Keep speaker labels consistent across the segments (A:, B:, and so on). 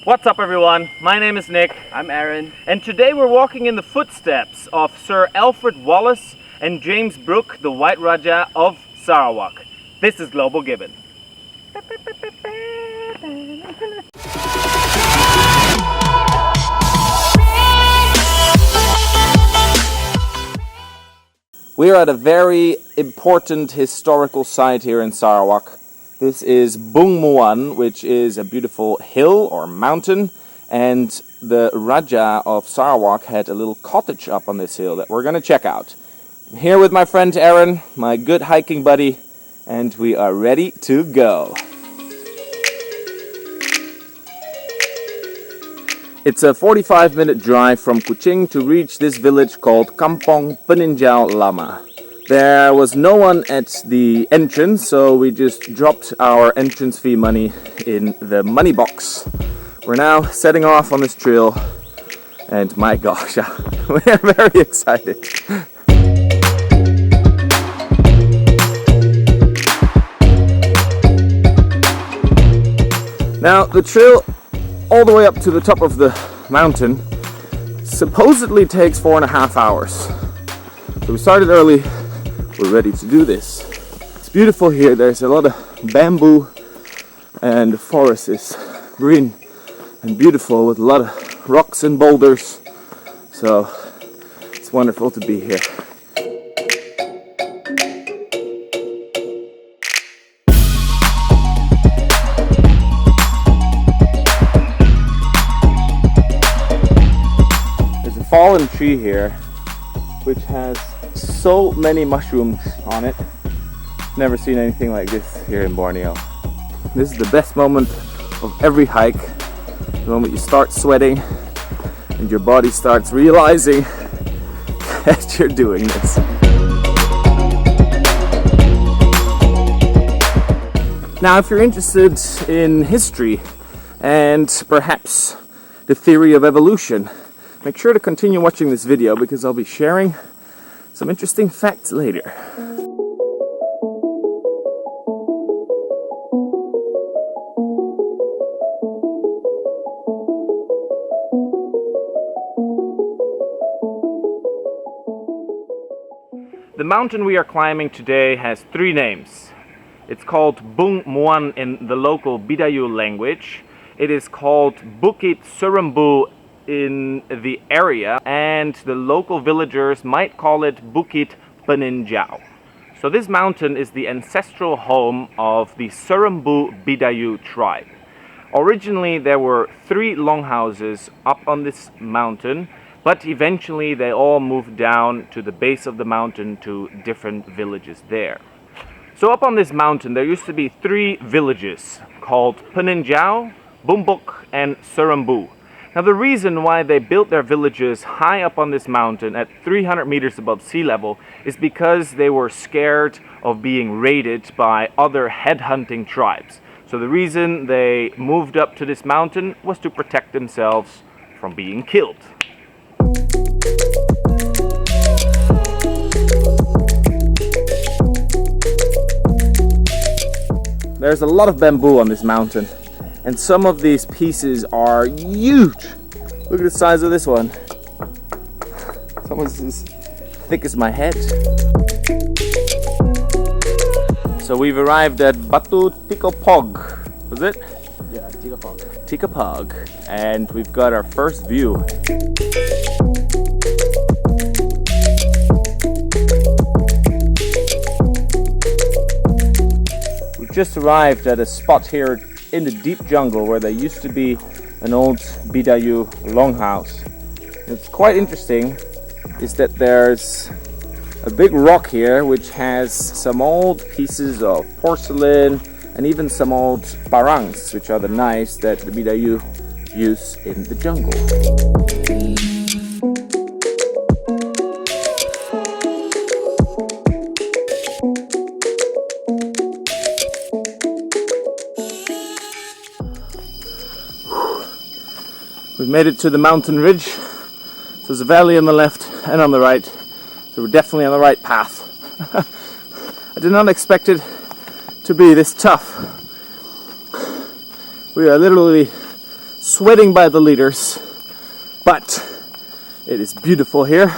A: What's up everyone, my name is Nick.
B: I'm Aaron.
A: And today we're walking in the footsteps of Sir Alfred Wallace and James Brooke, the White Rajah of Sarawak. This is Global Gibbon.
C: We are at a very important historical site here in Sarawak. This is Bung Muan, which is a beautiful hill or mountain, and the Rajah of Sarawak had a little cottage up on this hill that we're going to check out. I'm here with my friend Aaron, my good hiking buddy, and we are ready to go. It's a 45-minute drive from Kuching to reach this village called Kampong Peninjau Lama. There was no one at the entrance, so we just dropped our entrance fee money in the money box. We're now setting off on this trail, and my gosh, we are very excited. Now, the trail all the way up to the top of the mountain supposedly takes 4.5 hours. So we started early. We're ready to do this. It's beautiful here. There's a lot of bamboo and the forest is green and beautiful with a lot of rocks and boulders. So it's wonderful to be here. There's a fallen tree here which has so many mushrooms on it. Never seen anything like this here in Borneo. This is the best moment of every hike. The moment you start sweating and your body starts realizing that you're doing this. Now, if you're interested in history and perhaps the theory of evolution, make sure to continue watching this video because I'll be sharing some interesting facts later.
A: The mountain we are climbing today has 3 names. It's called Bung Muan in the local Bidayuh language. It is called Bukit Serembu in the area, and the local villagers might call it Bukit Peninjau. So this mountain is the ancestral home of the Serembu Bidayuh tribe. Originally there were 3 longhouses up on this mountain, but eventually they all moved down to the base of the mountain to different villages there. So up on this mountain there used to be 3 villages called Peninjau, Bumbuk and Serembu. Now the reason why they built their villages high up on this mountain at 300 meters above sea level is because they were scared of being raided by other headhunting tribes. So the reason they moved up to this mountain was to protect themselves from being killed.
C: There's a lot of bamboo on this mountain, and some of these pieces are huge. Look at the size of this one. It's almost as thick as my head. So we've arrived at Batu Tikopog, was it?
B: Yeah, Tikopog.
C: Tikopog, and we've got our first view. We've just arrived at a spot here in the deep jungle where there used to be an old Bidayuh longhouse. It's quite interesting is that there's a big rock here which has some old pieces of porcelain and even some old barangs, which are the knives that the Bidayuh use in the jungle. We've made it to the mountain ridge. So there's a valley on the left and on the right. So we're definitely on the right path. I did not expect it to be this tough. We are literally sweating by the liters, but it is beautiful here.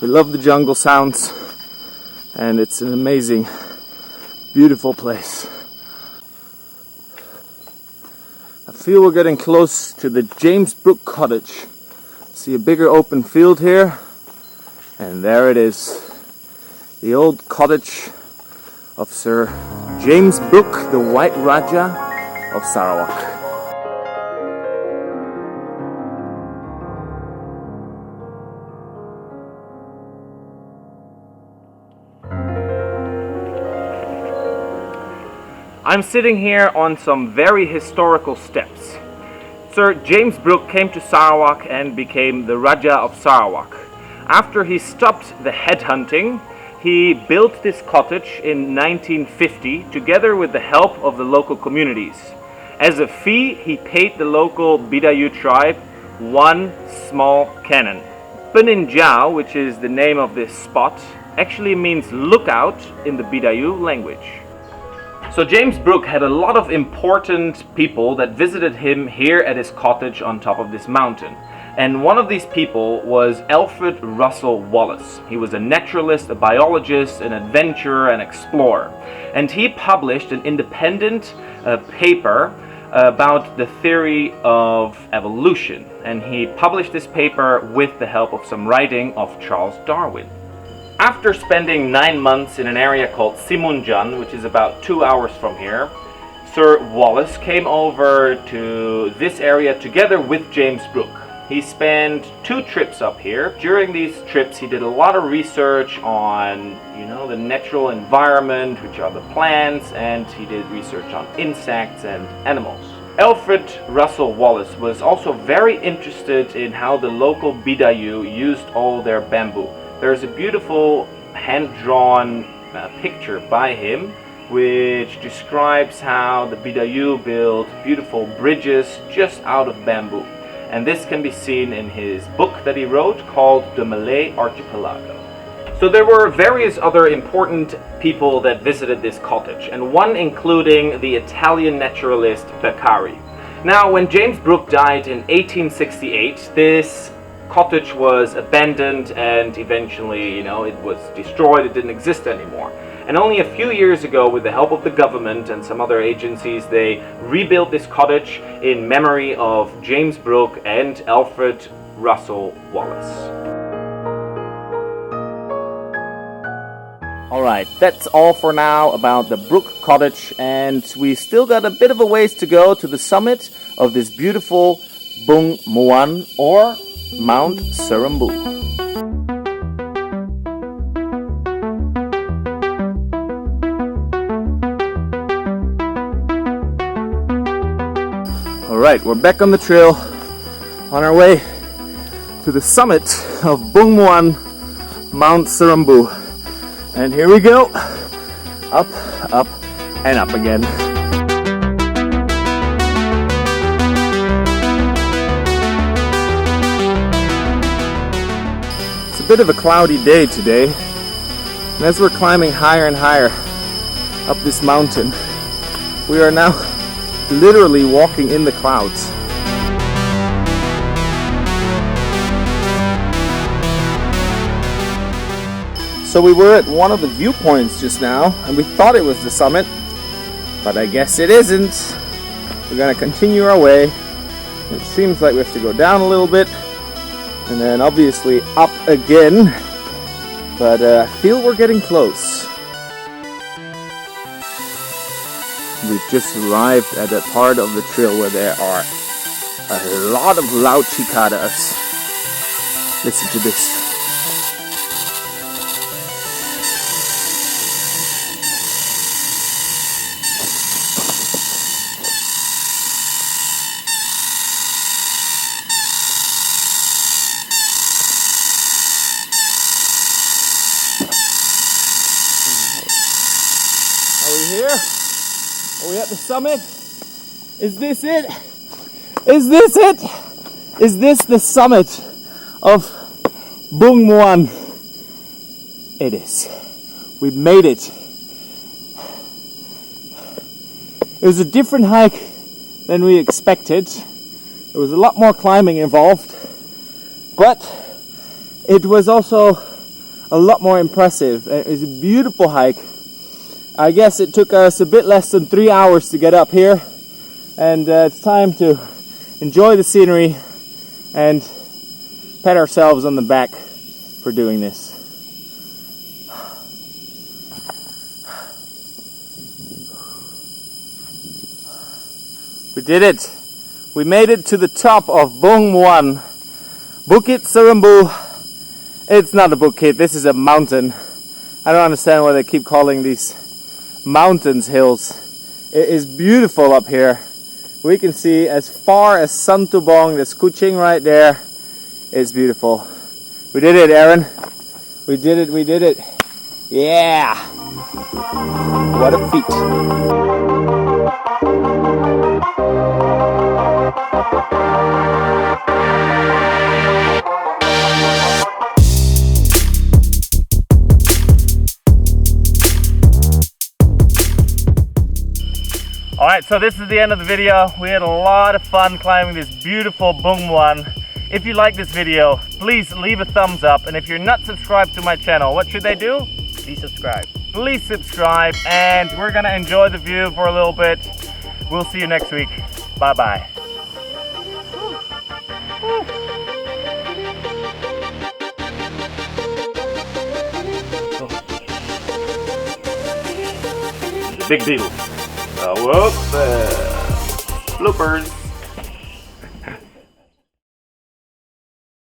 C: We love the jungle sounds, and it's an amazing, beautiful place. I feel we're getting close to the James Brooke Cottage. See a bigger open field here, and there it is. The old cottage of Sir James Brooke, the White Rajah of Sarawak.
A: I'm sitting here on some very historical steps. Sir James Brooke came to Sarawak and became the Rajah of Sarawak. After he stopped the headhunting, he built this cottage in 1950 together with the help of the local communities. As a fee, he paid the local Bidayu tribe one small cannon. Peninjau, which is the name of this spot, actually means lookout in the Bidayu language. So James Brooke had a lot of important people that visited him here at his cottage on top of this mountain. And one of these people was Alfred Russel Wallace. He was a naturalist, a biologist, an adventurer, and explorer. And he published an independent paper about the theory of evolution. And he published this paper with the help of some writing of Charles Darwin. After spending 9 months in an area called Simunjan, which is about 2 hours from here, Sir Wallace came over to this area together with James Brooke. He spent 2 trips up here. During these trips, he did a lot of research on, the natural environment, which are the plants, and he did research on insects and animals. Alfred Russel Wallace was also very interested in how the local Bidayu used all their bamboo. There's a beautiful hand-drawn picture by him which describes how the Bidayu built beautiful bridges just out of bamboo. And this can be seen in his book that he wrote called The Malay Archipelago. So there were various other important people that visited this cottage, and one including the Italian naturalist Beccari. Now, when James Brooke died in 1868, this cottage was abandoned and eventually, it was destroyed. It didn't exist anymore. And only a few years ago, with the help of the government and some other agencies, they rebuilt this cottage in memory of James Brooke and Alfred Russel Wallace.
C: Alright, that's all for now about the Brooke Cottage, and we still got a bit of a ways to go to the summit of this beautiful Bung Muan, or Mount Serembu. Alright, we're back on the trail on our way to the summit of Bung Muan, Mount Serembu. And here we go, up, up, and up again. It's a bit of a cloudy day today, and as we're climbing higher and higher up this mountain, we are now literally walking in the clouds. So we were at one of the viewpoints just now, and we thought it was the summit, but I guess it isn't. We're gonna continue our way. It seems like we have to go down a little bit, and then obviously up again, but I feel we're getting close. We've just arrived at a part of the trail where there are a lot of loud cicadas. Listen to this. Are we here? Are we at the summit? Is this it? Is this it? Is this the summit of Bung Muan? It is. We've made it. It was a different hike than we expected. There was a lot more climbing involved, but it was also a lot more impressive. It was a beautiful hike. I guess it took us a bit less than 3 hours to get up here, and it's time to enjoy the scenery and pat ourselves on the back for doing this. We did it! We made it to the top of Bung Muan, Bukit Serembu. It's not a bukit, this is a mountain. I don't understand why they keep calling these mountains hills. It is beautiful up here. We can see as far as Santubong, there's Kuching right there. It's beautiful. We did it, Aaron. We did it, we did it. Yeah! What a feat.
A: Alright, so this is the end of the video. We had a lot of fun climbing this beautiful Bung Muan. If you like this video, please leave a thumbs up, and if you're not subscribed to my channel, what should they do? Please subscribe. Please subscribe, and we're gonna enjoy the view for a little bit. We'll see you next week. Bye bye. Big deal. Whoops, bloopers.